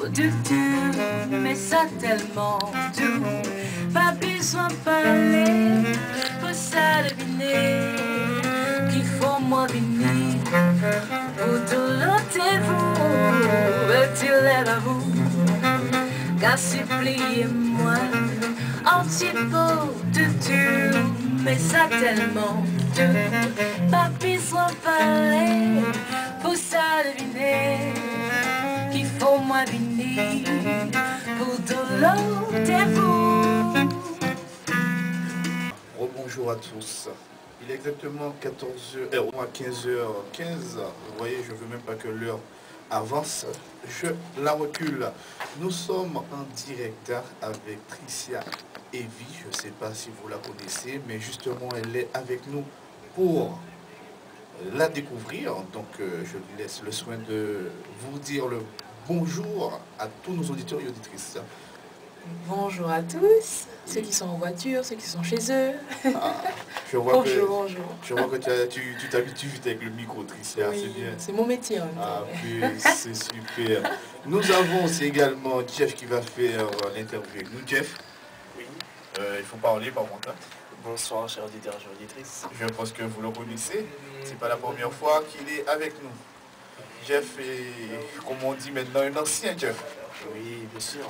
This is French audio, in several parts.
du tout, mais ça tellement doux. Pas besoin de parler, faut ça deviner qu'il faut moins venir. Pour tout l'ôtez-vous, est-il à vous? Car suppliez-moi, un petit peu de tout, mais ça tellement doux. Pas besoin de parler, faut ça deviner qu'il faut moins venir. Pour tout l'ôtez-vous. Rebonjour à tous. Il est exactement 15h15. Vous voyez, je ne veux même pas que l'heure avance. Je la recule. Nous sommes en direct avec Tricia Evie. Je ne sais pas si vous la connaissez, mais justement, elle est avec nous pour la découvrir. Donc, je lui laisse le soin de vous dire le bonjour à tous nos auditeurs et auditrices. Bonjour à tous, ceux qui sont en voiture, ceux qui sont chez eux. Je vois Bonjour. Je vois que tu t'habitues vite avec le micro, Tricia, Oui, c'est bien. c'est mon métier en même temps. Ah oui, c'est super. Nous avons aussi également Jeff qui va faire l'interview avec nous. Jeff, Oui. Il faut parler par contre. Bonsoir, chers auditeurs et auditrices. Je pense que vous le connaissez. C'est pas la première fois qu'il est avec nous. Jeff est, comme on dit maintenant, un ancien Jeff. Oui, bien sûr.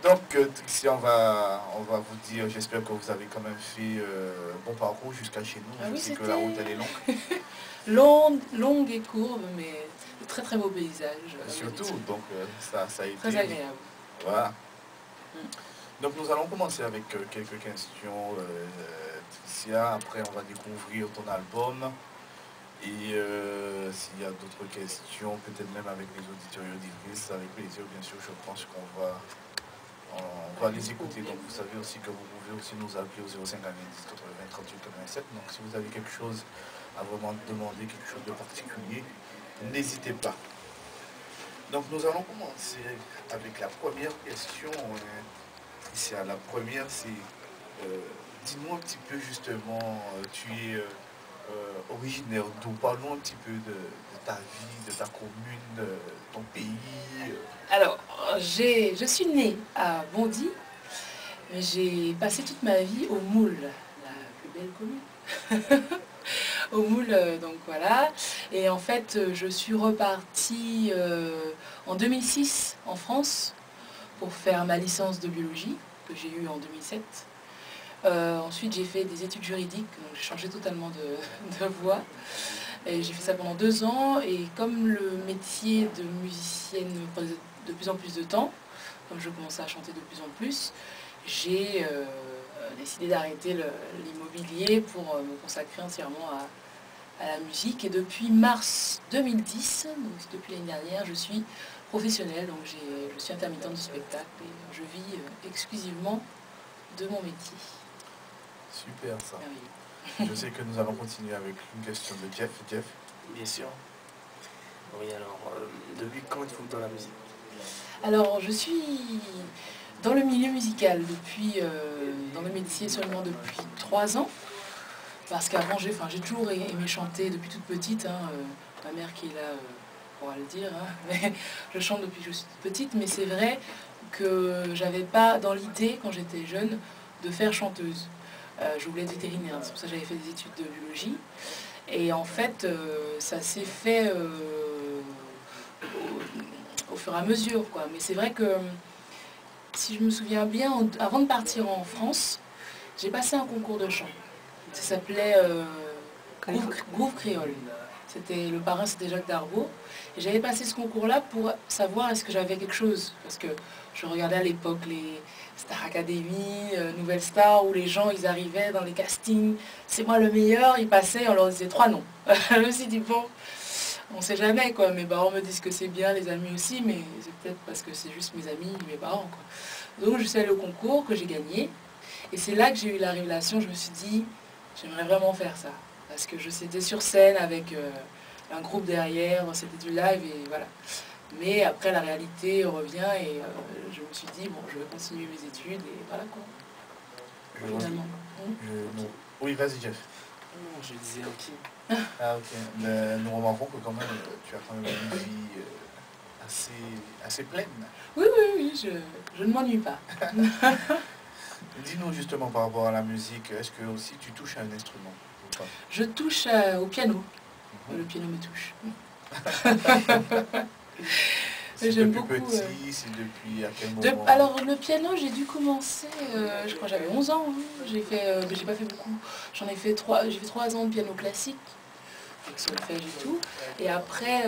Donc, Tricia, on va vous dire, j'espère que vous avez quand même fait bon parcours jusqu'à chez nous. Ah Je oui, sais que la route, elle est longue. Longue et courbe, mais de très très beau paysage. Surtout, donc ça a été... Très agréable. Voilà. Donc nous allons commencer avec quelques questions, Tricia. Après, on va découvrir ton album. Et s'il y a d'autres questions, peut-être même avec les auditeurs et auditrices, avec plaisir, bien sûr, je pense qu'on va les écouter. Donc vous savez aussi que vous pouvez aussi nous appeler au 05 90 80 38 87. Donc si vous avez quelque chose à vraiment demander, quelque chose de particulier, n'hésitez pas. Donc nous allons commencer avec la première question. Tricia, la première c'est, dis-nous un petit peu justement, tu es originaire d'où? Parlons un petit peu de ta vie, de ta commune, de ton pays. Alors, je suis née à Bondy, mais j'ai passé toute ma vie au Moule, la plus belle commune. Au Moule, donc voilà. Et en fait, je suis repartie en 2006 en France pour faire ma licence de biologie, que j'ai eue en 2007. Ensuite, j'ai fait des études juridiques, donc j'ai changé totalement de voie. Et j'ai fait ça pendant 2 ans, et comme le métier de musicienne me prenait de plus en plus de temps, comme je commençais à chanter de plus en plus, j'ai décidé d'arrêter l'immobilier pour me consacrer entièrement à la musique. Et depuis mars 2010, donc depuis l'année dernière, je suis professionnelle, donc je suis intermittente du spectacle et je vis exclusivement de mon métier. Super ça. Ah oui. Je sais que nous allons continuer avec une question de Jeff. Jeff. Bien sûr. Oui, alors, depuis quand êtes-vous dans la musique? Alors, je suis dans le milieu musical depuis, dans le métier seulement depuis 3 ans. Parce qu'avant, j'ai toujours aimé chanter depuis toute petite. Ma mère qui est là pourra le dire. Mais je chante depuis que je suis toute petite. Mais c'est vrai que j'avais pas dans l'idée, quand j'étais jeune, de faire chanteuse. Je voulais être vétérinaire, c'est pour ça que j'avais fait des études de biologie. Et en fait, ça s'est fait au fur et à mesure, quoi. Mais c'est vrai que, si je me souviens bien, avant de partir en France, j'ai passé un concours de chant. Ça s'appelait Groove Créole. Le parrain, c'était Jacques Dargaud. Et j'avais passé ce concours-là pour savoir est-ce que j'avais quelque chose. Parce que je regardais à l'époque les Star Academy, Nouvelle Star, où les gens, ils arrivaient dans les castings. C'est moi le meilleur, ils passaient, on leur disait 3 noms. Je me suis dit, bon, on sait jamais, quoi. Mes parents me disent que c'est bien, les amis aussi, mais c'est peut-être parce que c'est juste mes amis, mes parents, quoi. Donc je suis allée au concours que j'ai gagné. Et c'est là que j'ai eu la révélation, je me suis dit, j'aimerais vraiment faire ça. Parce que j'étais sur scène avec un groupe derrière, c'était du live et voilà. Mais après la réalité revient et je me suis dit, bon, je vais continuer mes études et voilà quoi. Finalement. Oui, vas-y Jeff. Non, je disais ok. Ah ok, mais nous remarquons que quand même, tu as quand même une vie assez pleine. Oui, je ne m'ennuie pas. Dis-nous justement par rapport à la musique, est-ce que aussi tu touches à un instrument ou pas? Je touche au piano. Le piano me touche. C'est J'aime depuis beaucoup. petit, c'est depuis à quel moment? Alors le piano, j'ai dû commencer, je crois que j'avais 11 ans. Hein. J'ai pas fait beaucoup. J'ai fait 3 ans de piano classique, avec solfège et tout. Et après,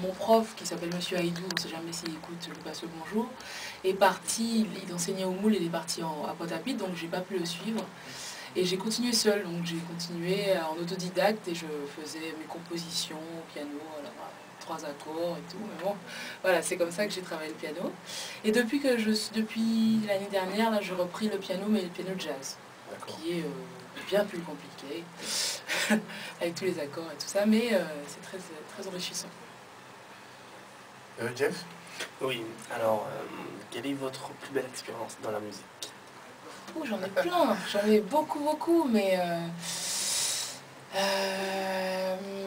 mon prof, qui s'appelle Monsieur Haïdou, on ne sait jamais s'il écoute, je lui passe le bonjour, est parti, il enseignait au Moule, il est parti à Pointe-à-Pitre, donc j'ai pas pu le suivre. Et j'ai continué seule, donc j'ai continué en autodidacte et je faisais mes compositions au piano, alors, 3 accords et tout. Mais bon, voilà, c'est comme ça que j'ai travaillé le piano. Et depuis l'année dernière, là, j'ai repris le piano, mais le piano jazz, qui est bien plus compliqué, avec tous les accords et tout ça, mais c'est très, très enrichissant. Jeff? Oui, alors, quelle est votre plus belle expérience dans la musique? J'en ai plein, j'en ai beaucoup, mais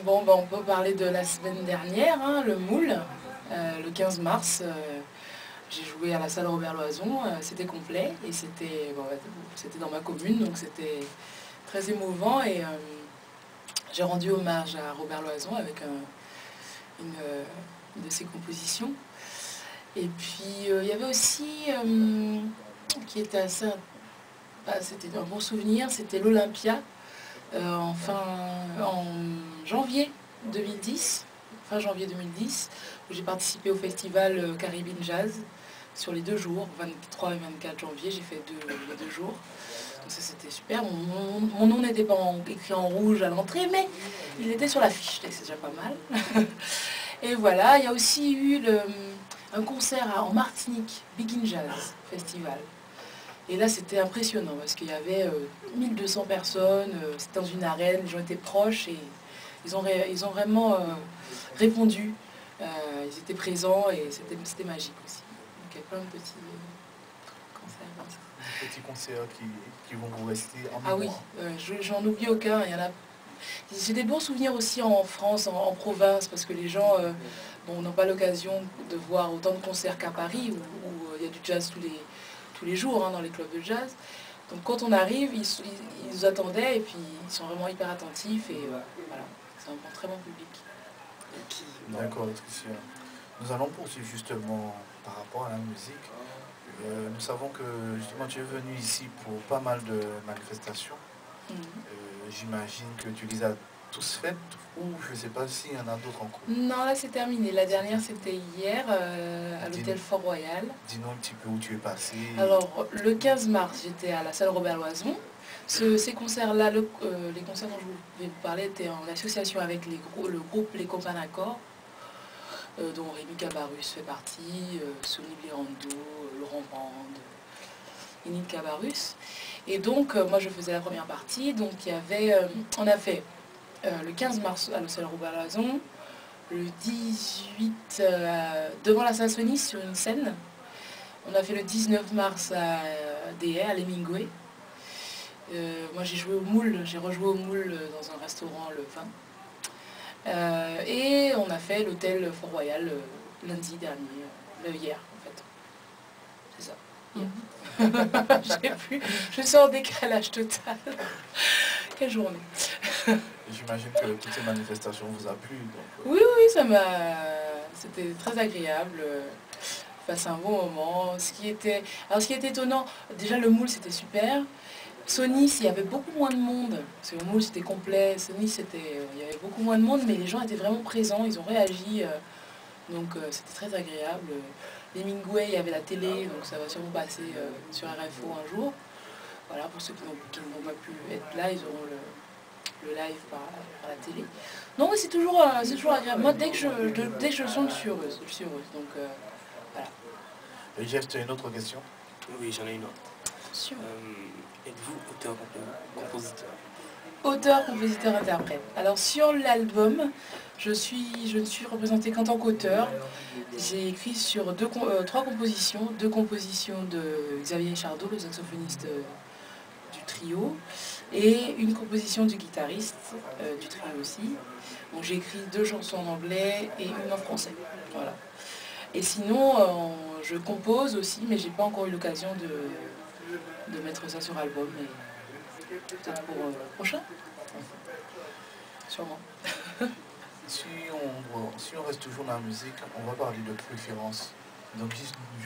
bon, on peut parler de la semaine dernière, hein, le Moule, le 15 mars, j'ai joué à la salle Robert Loison, c'était complet, et c'était dans ma commune, donc c'était très émouvant, et j'ai rendu hommage à Robert Loison avec une de ses compositions. Et puis il y avait aussi, qui était assez... c'était un bon souvenir, c'était l'Olympia en janvier 2010, fin janvier 2010, où j'ai participé au festival Caribbean Jazz sur les 2 jours, 23 et 24 janvier, j'ai fait les 2 jours. Donc ça c'était super, mon nom n'était pas écrit en rouge à l'entrée, mais il était sur l'affiche, c'est déjà pas mal. Et voilà, il y a aussi eu un concert en Martinique, Begin Jazz Festival. Et là, c'était impressionnant parce qu'il y avait 1200 personnes, c'était dans une arène, les gens étaient proches et ils ont vraiment répondu. Ils étaient présents et c'était magique aussi. Donc il y a plein de petits concerts comme ça. Des petits concerts qui vont vous rester en mémoire. Ah oui, j'en oublie aucun. Il y en a. J'ai des bons souvenirs aussi en France, en province, parce que les gens n'ont pas l'occasion de voir autant de concerts qu'à Paris, où il y a du jazz tous les jours, hein, dans les clubs de jazz. Donc quand on arrive, ils nous attendaient et puis ils sont vraiment hyper attentifs et voilà, c'est un très bon public. D'accord, Patricia. Nous allons poursuivre justement par rapport à la musique. Nous savons que justement tu es venu ici pour pas mal de manifestations. J'imagine que tu les as tous faites ou je ne sais pas s'il y en a d'autres en cours. Non, là c'est terminé. La dernière c'était hier à l'hôtel Fort Royal. Dis-nous un petit peu où tu es passé. Alors le 15 mars j'étais à la salle Robert Loison. Ces concerts-là, les concerts dont je vais vous parler étaient en association avec le groupe Les Copains d'Accord, dont Rémi Cabarrus fait partie, Sonny Blirando, Laurent Brand, Enid Cabarrus. Et donc moi je faisais la première partie, donc il y avait, on a fait le 15 mars à la salle Robert Loison, le 18 devant la Saint-Sonis sur une scène, on a fait le 19 mars à DR, à l'Hemingway. Moi j'ai joué au Moule, j'ai rejoué au Moule dans un restaurant le 20. Et on a fait l'hôtel Fort Royal lundi dernier, hier en fait. C'est ça. Je suis en décalage total. Quelle journée. J'imagine que toutes ces manifestations vous a plu. Donc... Oui, c'était très agréable. Passer un bon moment. Ce qui était étonnant, déjà le Moule c'était super. Sonis, il y avait beaucoup moins de monde. Parce que le Moule c'était complet. Sonis, il y avait beaucoup moins de monde, mais les gens étaient vraiment présents, ils ont réagi. Donc c'était très agréable. L'Hemingway, il y avait la télé, donc ça va sûrement passer sur RFO un jour. Voilà, pour ceux qui n'ont pas pu être là, ils auront le live par la télé. Non, mais c'est toujours agréable. Moi, dès que je le sens, je suis heureuse. Donc voilà. Et Jeff, tu as une autre question? Oui, j'en ai une autre. Sûr. Êtes-vous auteur-compositeur? Auteur, compositeur, interprète. Alors sur l'album, je ne suis représentée qu'en tant qu'auteur. J'ai écrit sur 3 compositions, 2 compositions de Xavier Chardot, le saxophoniste du trio, et une composition du guitariste, du trio aussi. Donc j'ai écrit 2 chansons en anglais et une en français. Voilà. Et sinon, je compose aussi, mais j'ai pas encore eu l'occasion de mettre ça sur album. Mais peut-être pour le prochain. Sûrement. Si on reste toujours dans la musique, on va parler de préférence. Donc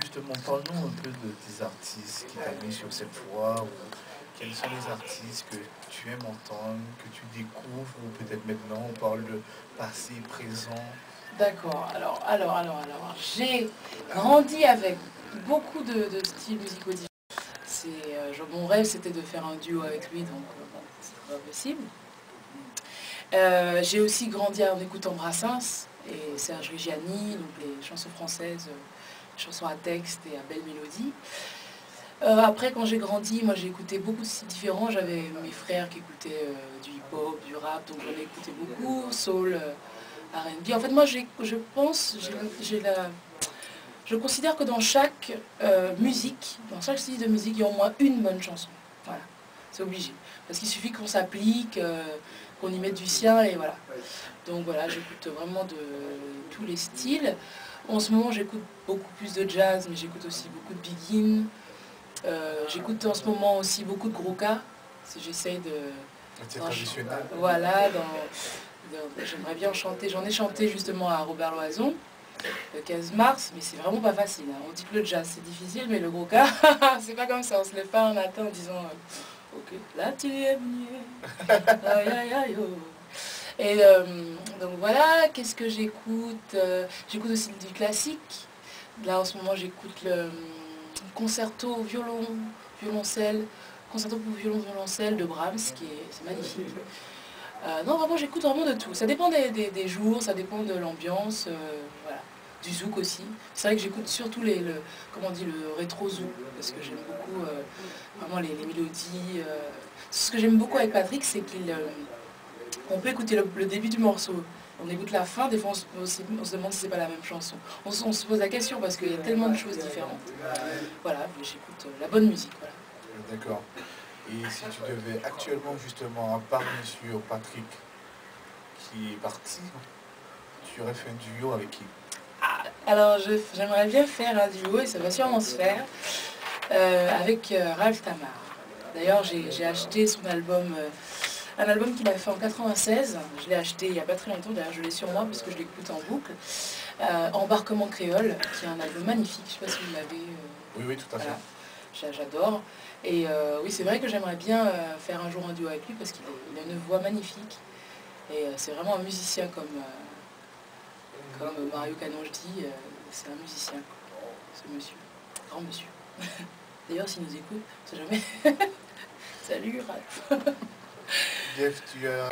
justement, parle-nous un peu de tes artistes qui t'ont mis sur cette voie, ou quels sont les artistes que tu aimes entendre, que tu découvres, ou peut-être maintenant on parle de passé, présent. D'accord, alors, j'ai grandi avec beaucoup de styles musicaux différents. Mon rêve c'était de faire un duo avec lui, donc bon, c'est pas possible. J'ai aussi grandi en écoutant Brassens et Serge Reggiani, donc les chansons françaises, chansons à texte et à belle mélodie. Après, quand j'ai grandi, moi j'ai écouté beaucoup de styles différents. J'avais mes frères qui écoutaient du hip-hop, du rap, donc j'en ai écouté beaucoup, soul, R&B. En fait, moi je considère que dans chaque musique, dans chaque style de musique, il y a au moins une bonne chanson. Voilà, c'est obligé. Parce qu'il suffit qu'on s'applique, qu'on y mette du sien et voilà. Donc voilà, j'écoute vraiment de tous les styles. En ce moment, j'écoute beaucoup plus de jazz, mais j'écoute aussi beaucoup de Begin. J'écoute en ce moment aussi beaucoup de Gros-Cas. J'essaye de... C'est traditionnel. Voilà, j'aimerais bien chanter. J'en ai chanté justement à Robert Loison le 15 mars, mais c'est vraiment pas facile. Hein. On dit que le jazz c'est difficile, mais le Gros-Cas, c'est pas comme ça. On se lève pas un matin en disant ok, là tu es venu. Aïe aïe aïe oh. Et donc voilà, qu'est-ce que j'écoute J'écoute aussi du classique. Là en ce moment j'écoute le concerto violoncelle, concerto pour violoncelle de Brahms, c'est magnifique. Non, vraiment, j'écoute vraiment de tout. Ça dépend des jours, ça dépend de l'ambiance, voilà. Du zouk aussi. C'est vrai que j'écoute surtout comment on dit, le rétro zouk, parce que j'aime beaucoup vraiment les mélodies. Ce que j'aime beaucoup avec Patrick, c'est qu'on peut écouter le début du morceau. On écoute la fin, des fois on se demande si c'est pas la même chanson. On se pose la question parce qu'il y a tellement de choses différentes. Voilà, j'écoute la bonne musique. Voilà. D'accord. Et si tu devais actuellement justement, à part bien sûr Patrick qui est parti, tu aurais fait un duo avec qui? Alors j'aimerais bien faire un duo et ça va sûrement se faire avec Ralph Tamar. D'ailleurs j'ai acheté son album, un album qu'il a fait en 96. Je l'ai acheté il n'y a pas très longtemps, d'ailleurs je l'ai sur moi parce que je l'écoute en boucle. Embarquement créole, qui est un album magnifique, je ne sais pas si vous l'avez. Oui, tout à fait. Voilà. J'adore. Et oui, c'est vrai que j'aimerais bien faire un jour un duo avec lui parce qu'il a une voix magnifique. Et c'est vraiment un musicien comme Mario Canonge dit, c'est un musicien, ce monsieur, grand monsieur. D'ailleurs, s'il nous écoute, on ne sait jamais. Salut Ralph. Jeff, tu as...